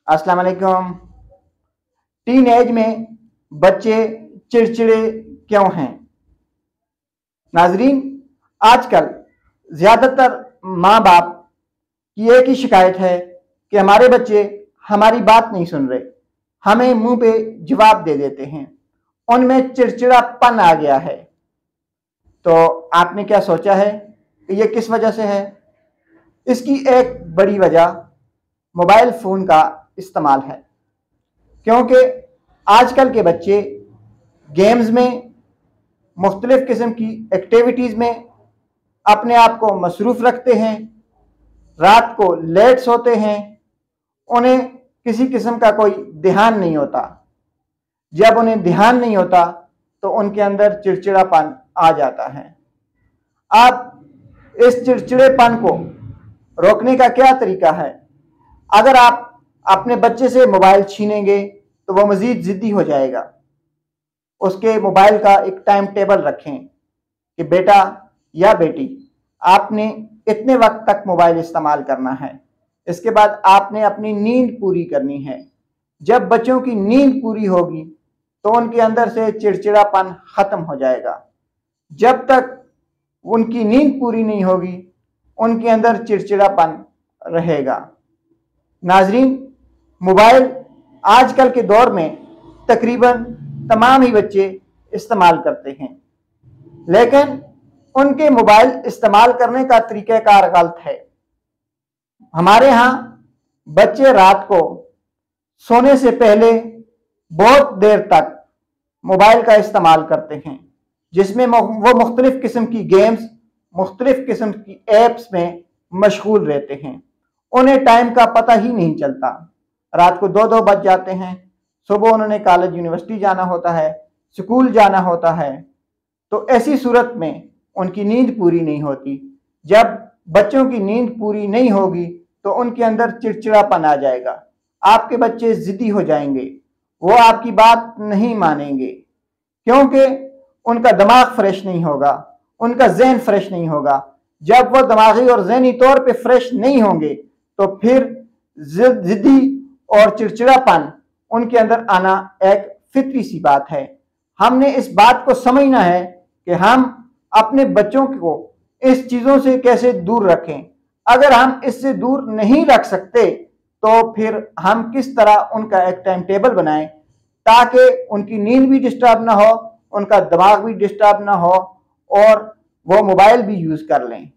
अस्सलाम वालेकुम। Teen age में बच्चे चिड़चिड़े क्यों हैं? नाजरीन, आजकल ज़्यादातर माँ बाप की एक ही शिकायत है कि हमारे बच्चे हमारी बात नहीं सुन रहे, हमें मुंह पे जवाब दे देते हैं, उनमें चिड़चिड़ापन आ गया है। तो आपने क्या सोचा है कि ये किस वजह से है? इसकी एक बड़ी वजह मोबाइल फ़ोन का इस्तेमाल है, क्योंकि आजकल के बच्चे गेम्स में, मुख्तलिफ़ किस्म की एक्टिविटीज़ में अपने आप को मसरूफ़ रखते हैं, रात को लेट सोते हैं, उन्हें किसी किस्म का कोई ध्यान नहीं होता। जब उन्हें ध्यान नहीं होता तो उनके अंदर चिड़चिड़ापन आ जाता है। अब इस चिड़चिड़ेपन को रोकने का क्या तरीका है? अगर आप अपने बच्चे से मोबाइल छीनेंगे तो वह मज़ीद ज़िद्दी हो जाएगा। उसके मोबाइल का एक टाइम टेबल रखें कि बेटा या बेटी, आपने इतने वक्त तक मोबाइल इस्तेमाल करना है, इसके बाद आपने अपनी नींद पूरी करनी है। जब बच्चों की नींद पूरी होगी तो उनके अंदर से चिड़चिड़ापन ख़त्म हो जाएगा। जब तक उनकी नींद पूरी नहीं होगी, उनके अंदर चिड़चिड़ापन रहेगा। नाजरीन, मोबाइल आजकल के दौर में तकरीबन तमाम ही बच्चे इस्तेमाल करते हैं, लेकिन उनके मोबाइल इस्तेमाल करने का तरीक़ाकार गलत है। हमारे यहाँ बच्चे रात को सोने से पहले बहुत देर तक मोबाइल का इस्तेमाल करते हैं, जिसमें वो मुख्तलिफ़ किस्म की गेम्स, मुख्तलिफ़ किस्म की ऐप्स में मशगूल रहते हैं। उन्हें टाइम का पता ही नहीं चलता। रात को 2-2 बज जाते हैं। सुबह उन्होंने कॉलेज यूनिवर्सिटी जाना होता है, स्कूल जाना होता है, तो ऐसी सूरत में उनकी नींद पूरी नहीं होती। जब बच्चों की नींद पूरी नहीं होगी तो उनके अंदर चिड़चिड़ापन आ जाएगा। आपके बच्चे ज़िद्दी हो जाएंगे, वो आपकी बात नहीं मानेंगे, क्योंकि उनका दिमाग फ्रेश नहीं होगा, उनका जहन फ्रेश नहीं होगा। जब वो दिमागी और जहनी तौर पे फ्रेश नहीं होंगे तो फिर ज़िद्दी और चिड़चिड़ापन उनके अंदर आना एक फितरी सी बात है। हमने इस बात को समझना है कि हम अपने बच्चों को इस चीज़ों से कैसे दूर रखें। अगर हम इससे दूर नहीं रख सकते तो फिर हम किस तरह उनका एक टाइम टेबल बनाएं ताकि उनकी नींद भी डिस्टर्ब ना हो, उनका दिमाग भी डिस्टर्ब ना हो और वो मोबाइल भी यूज़ कर लें।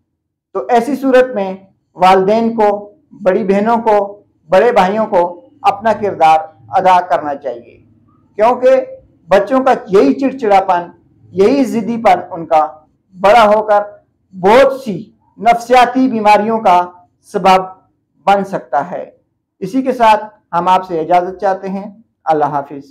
तो ऐसी सूरत में वालिदैन को, बड़ी बहनों को, बड़े भाइयों को अपना किरदार अदा करना चाहिए, क्योंकि बच्चों का यही चिड़चिड़ापन, यही ज़िद्दीपन उनका बड़ा होकर बहुत सी नफ्सियाती बीमारियों का सबब बन सकता है। इसी के साथ हम आपसे इजाज़त चाहते हैं। अल्लाह हाफिज़।